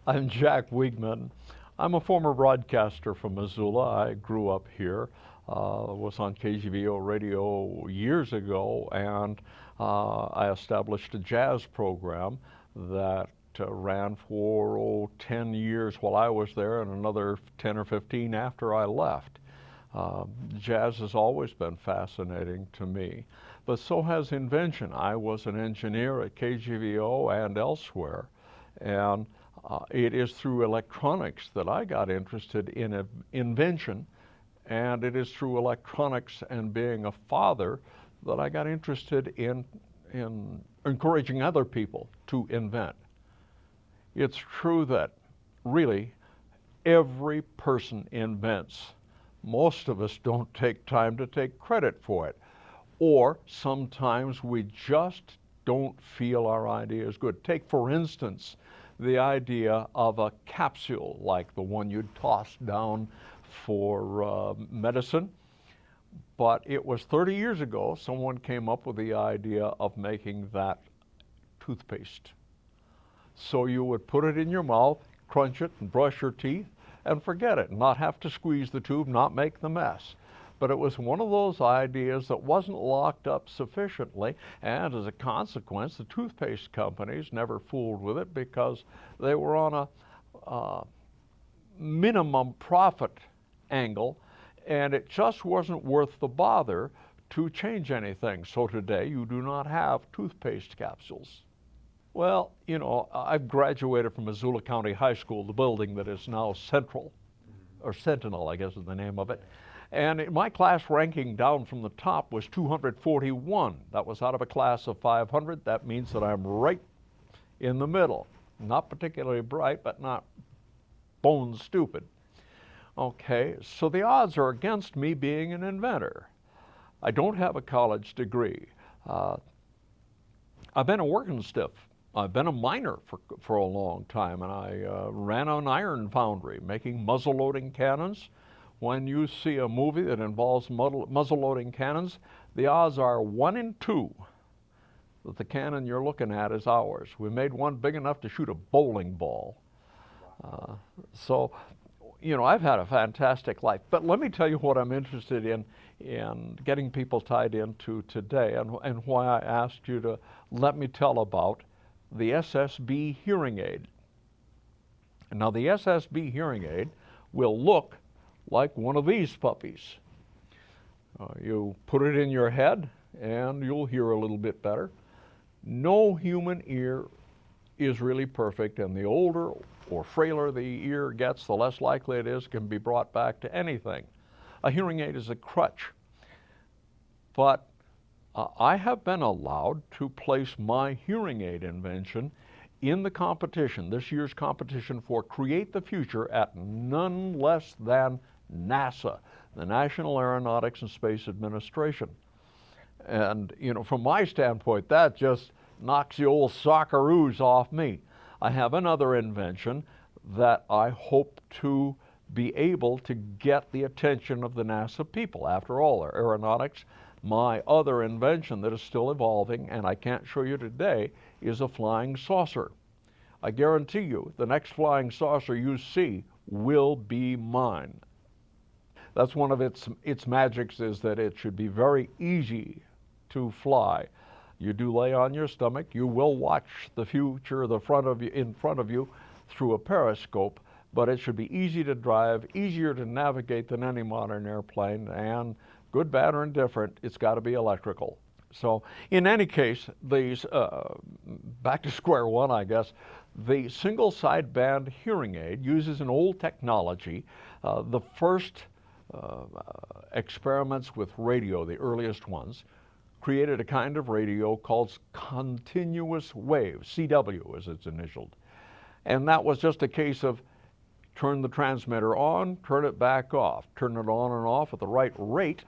I'm Jack Wiegman. I'm a former broadcaster from Missoula. I grew up here, was on KGVO radio years ago, and I established a jazz program that ran for 10 years while I was there and another 10 or 15 after I left. Jazz has always been fascinating to me, but so has invention. I was an engineer at KGVO and elsewhere, and it is through electronics that I got interested in invention, and it is through electronics and being a father that I got interested in encouraging other people to invent. It's true that really every person invents. Most of us don't take time to take credit for it, or sometimes we just don't feel our idea is good. Take, for instance, the idea of a capsule like the one you'd toss down for medicine. But it was 30 years ago someone came up with the idea of making that toothpaste. So you would put it in your mouth, crunch it, and brush your teeth, and forget it, not have to squeeze the tube, not make the mess. But it was one of those ideas that wasn't locked up sufficiently, and as a consequence, the toothpaste companies never fooled with it because they were on a minimum profit angle, and it just wasn't worth the bother to change anything. So today you do not have toothpaste capsules. Well, I've graduated from Missoula County High School, the building that is now Central, or Sentinel, I guess is the name of it. And my class ranking down from the top was 241. That was out of a class of 500. That means that I'm right in the middle. Not particularly bright, but not bone stupid. Okay, so the odds are against me being an inventor. I don't have a college degree. I've been a working stiff. I've been a miner for a long time, and I ran an iron foundry making muzzle-loading cannons. When you see a movie that involves muzzle-loading cannons, the odds are 1 in 2 that the cannon you're looking at is ours. We made one big enough to shoot a bowling ball. So, I've had a fantastic life. But let me tell you what I'm interested in getting people tied into today, and why I asked you to let me tell about the SSB hearing aid. Now, the SSB hearing aid will look like one of these puppies. You put it in your head and you'll hear a little bit better. No human ear is really perfect, and the older or frailer the ear gets, the less likely it is can be brought back to anything. A hearing aid is a crutch. But I have been allowed to place my hearing aid invention in the competition, this year's competition for Create the Future, at none less than NASA, the National Aeronautics and Space Administration. And, from my standpoint, that just knocks the old Socceroos off me. I have another invention that I hope to be able to get the attention of the NASA people. After all, they're aeronautics. My other invention that is still evolving, and I can't show you today, is a flying saucer. I guarantee you, the next flying saucer you see will be mine. That's one of its magics, is that it should be very easy to fly. You do lay on your stomach. You will watch the future, in front of you through a periscope, but it should be easy to drive, easier to navigate than any modern airplane, and good, bad, or indifferent, it's got to be electrical. So in any case, these, back to square one, I guess, the single sideband hearing aid uses an old technology. The first experiments with radio, the earliest ones, created a kind of radio called continuous wave, CW as it's initialed. And that was just a case of turn the transmitter on, turn it back off, turn it on and off at the right rate,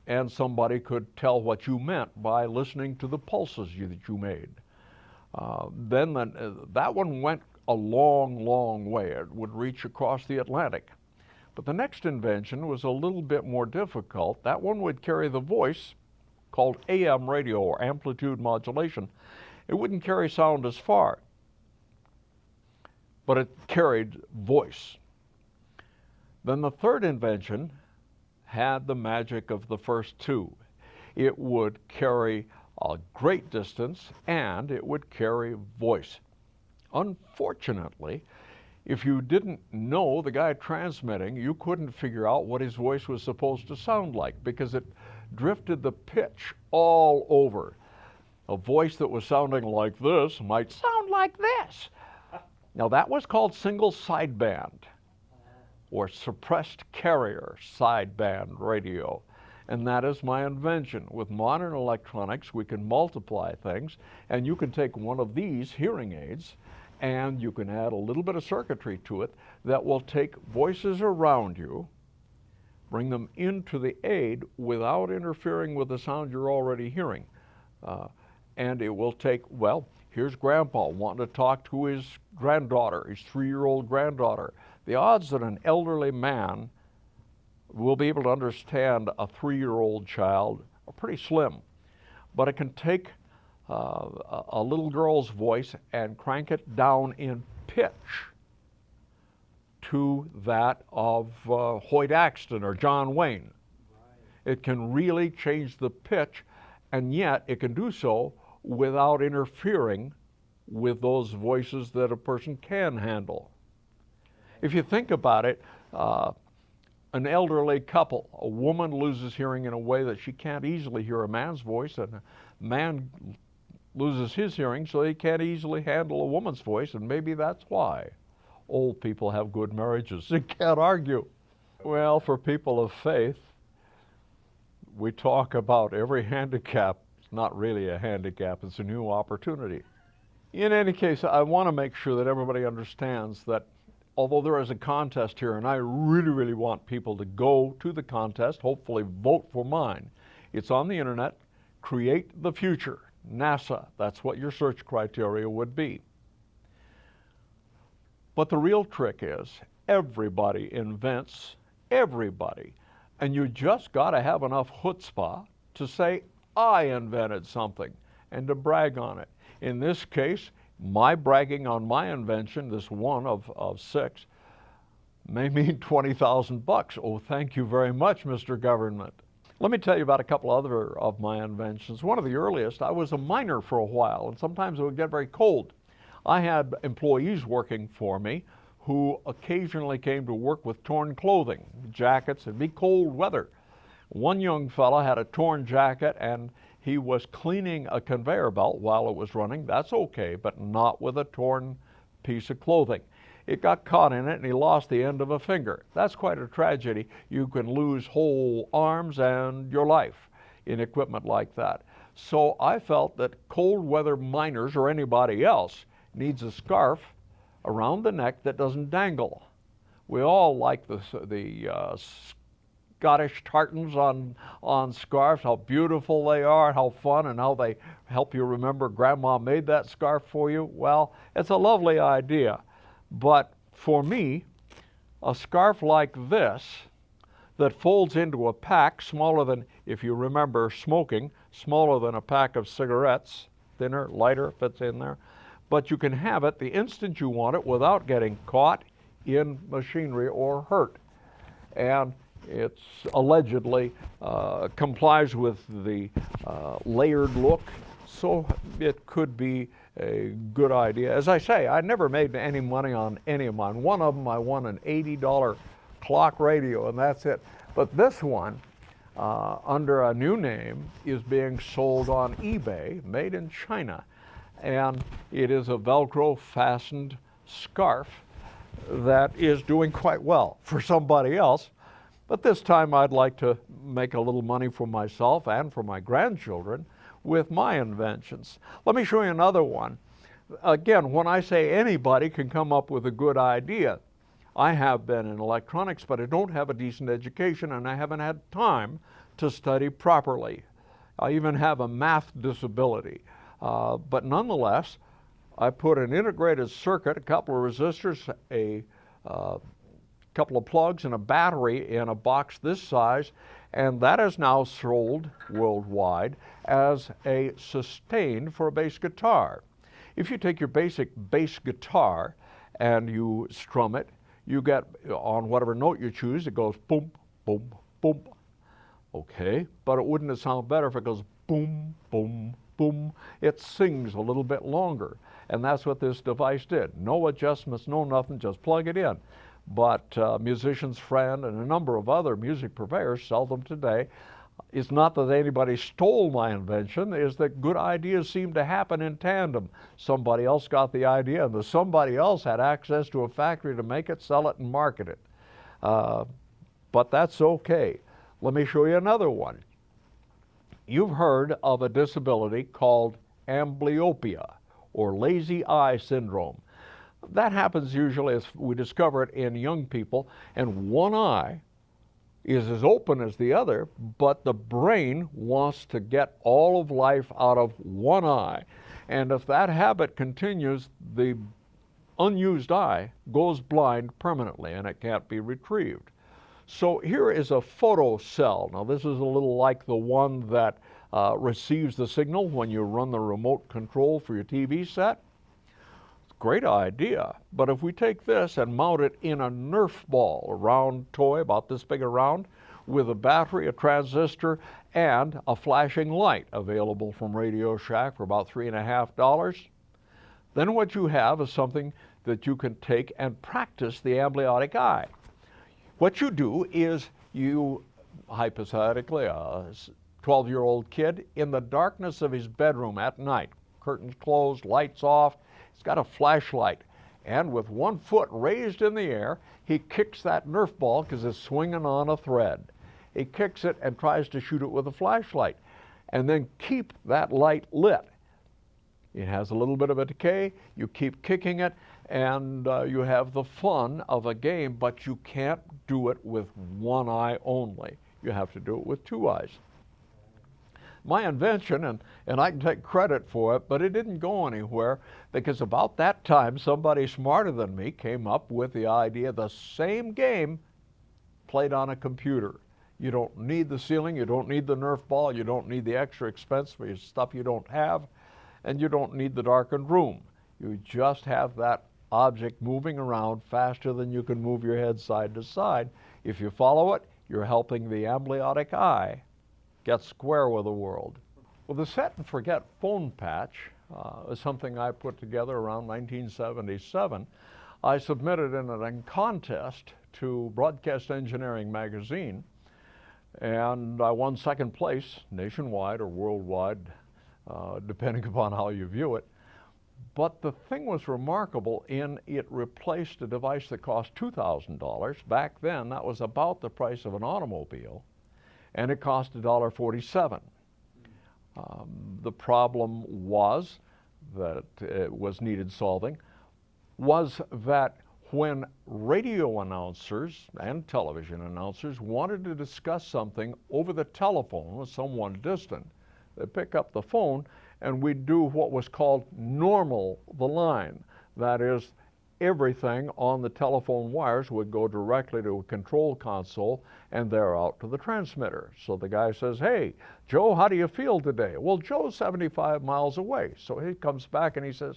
and somebody could tell what you meant by listening to the pulses that you made. Then that one went a long, long way. It would reach across the Atlantic. But the next invention was a little bit more difficult. That one would carry the voice, called AM radio, or amplitude modulation. It wouldn't carry sound as far. but it carried voice. Then the third invention had the magic of the first two. It would carry a great distance and it would carry voice. Unfortunately, if you didn't know the guy transmitting, you couldn't figure out what his voice was supposed to sound like because it drifted the pitch all over. A voice that was sounding like this might sound like this. Now that was called single sideband or suppressed carrier sideband radio. And that is my invention. With modern electronics, we can multiply things, and you can take one of these hearing aids and you can add a little bit of circuitry to it that will take voices around you, bring them into the aid without interfering with the sound you're already hearing. And it will take, well, here's Grandpa wanting to talk to his granddaughter, his 3-year-old granddaughter. The odds that an elderly man will be able to understand a 3-year-old child are pretty slim. But it can take a little girl's voice and crank it down in pitch to that of Hoyt Axton or John Wayne. Right. It can really change the pitch, and yet it can do so without interfering with those voices that a person can handle. If you think about it, an elderly couple, a woman loses hearing in a way that she can't easily hear a man's voice, and a man loses his hearing so he can't easily handle a woman's voice, and maybe that's why old people have good marriages. They can't argue. Well, for people of faith, we talk about every handicap. It's not really a handicap, it's a new opportunity. In any case, I want to make sure that everybody understands that although there is a contest here, and I really, really want people to go to the contest, hopefully vote for mine. It's on the internet, Create the Future, NASA. That's what your search criteria would be. But the real trick is everybody invents everybody. And you just got to have enough chutzpah to say, I invented something, and to brag on it. In this case, my bragging on my invention, this one of 6, may mean $20,000. Oh, thank you very much, Mr. Government. Let me tell you about a couple other of my inventions. One of the earliest, I was a miner for a while, and sometimes it would get very cold. I had employees working for me who occasionally came to work with torn clothing, jackets. It'd be cold weather. One young fellow had a torn jacket, and he was cleaning a conveyor belt while it was running. That's okay, but not with a torn piece of clothing. It got caught in it, and he lost the end of a finger. That's quite a tragedy. You can lose whole arms and your life in equipment like that. So I felt that cold weather miners, or anybody else, needs a scarf around the neck that doesn't dangle. We all like the Scottish tartans on scarves, how beautiful they are, how fun, and how they help you remember Grandma made that scarf for you. Well, it's a lovely idea. But for me, a scarf like this that folds into a pack smaller than, if you remember smoking, smaller than a pack of cigarettes, thinner, lighter, fits in there. But you can have it the instant you want it without getting caught in machinery or hurt. And it's allegedly complies with the layered look, so it could be a good idea. As I say, I never made any money on any of mine. One of them I won an $80 clock radio, and that's it. But this one, under a new name, is being sold on eBay, made in China. And it is a Velcro fastened scarf that is doing quite well for somebody else. But this time I'd like to make a little money for myself and for my grandchildren with my inventions. Let me show you another one. Again, when I say anybody can come up with a good idea, I have been in electronics, but I don't have a decent education, and I haven't had time to study properly. I even have a math disability. But nonetheless, I put an integrated circuit, a couple of resistors, a couple of plugs, and a battery in a box this size, and that is now sold worldwide as a sustain for a bass guitar. If you take your basic bass guitar and you strum it, you get on whatever note you choose, it goes boom, boom, boom. Okay, but it wouldn't it sound better if it goes boom, boom, boom? It sings a little bit longer, and that's what this device did. No adjustments, no nothing, just plug it in. But Musician's Friend and a number of other music purveyors sell them today. It's not that anybody stole my invention, it's that good ideas seem to happen in tandem. Somebody else got the idea, and the somebody else had access to a factory to make it, sell it, and market it. But that's okay. Let me show you another one. You've heard of a disability called amblyopia, or lazy eye syndrome. That happens usually, as we discover it, in young people, and one eye is as open as the other, but the brain wants to get all of life out of one eye. And if that habit continues, the unused eye goes blind permanently, and it can't be retrieved. So here is a photocell. Now this is a little like the one that receives the signal when you run the remote control for your TV set. Great idea, but if we take this and mount it in a Nerf ball, a round toy about this big around, with a battery, a transistor, and a flashing light available from Radio Shack for about $3.50, then what you have is something that you can take and practice the amblyotic eye. What you do is you, hypothetically, a 12-year-old kid in the darkness of his bedroom at night, curtains closed, lights off, he's got a flashlight, and with one foot raised in the air, he kicks that Nerf ball because it's swinging on a thread. He kicks it and tries to shoot it with a flashlight, and then keep that light lit. It has a little bit of a decay, you keep kicking it, and you have the fun of a game, but you can't do it with one eye only. You have to do it with two eyes. My invention, and I can take credit for it, but it didn't go anywhere because about that time somebody smarter than me came up with the idea the same game played on a computer. You don't need the ceiling, you don't need the Nerf ball, you don't need the extra expense for stuff you don't have, and you don't need the darkened room. You just have that object moving around faster than you can move your head side to side. If you follow it, you're helping the amblyotic eye get square with the world. Well, the set and forget phone patch is something I put together around 1977. I submitted in a contest to Broadcast Engineering magazine, and I won second place nationwide or worldwide, depending upon how you view it. But the thing was remarkable in it replaced a device that cost $2,000. Back then, that was about the price of an automobile, and it cost $1.47. The problem was that it was needed solving, was that when radio announcers and television announcers wanted to discuss something over the telephone with someone distant, they'd pick up the phone and we'd do what was called normal the line. That is, everything on the telephone wires would go directly to a control console and they're out to the transmitter. So the guy says, "Hey, Joe, how do you feel today?" Well, Joe's 75 miles away. So he comes back and he says,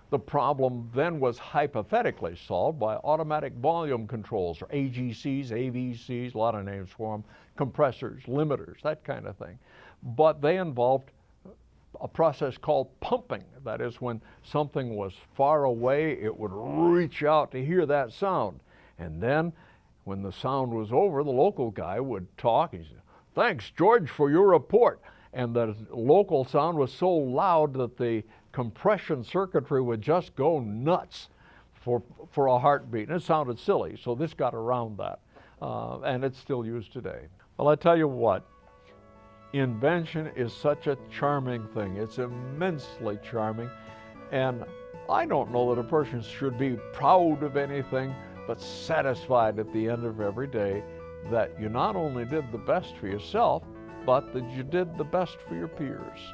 the problem then was hypothetically solved by automatic volume controls, or AGCs, AVCs, a lot of names for them, compressors, limiters, that kind of thing. But they involved a process called pumping. That is, when something was far away, it would reach out to hear that sound. And then when the sound was over, the local guy would talk. He said, "Thanks, George, for your report." And the local sound was so loud that the compression circuitry would just go nuts for a heartbeat. And it sounded silly, so this got around that. And it's still used today. Well, I tell you what, invention is such a charming thing. It's immensely charming. And I don't know that a person should be proud of anything, but satisfied at the end of every day that you not only did the best for yourself, but that you did the best for your peers.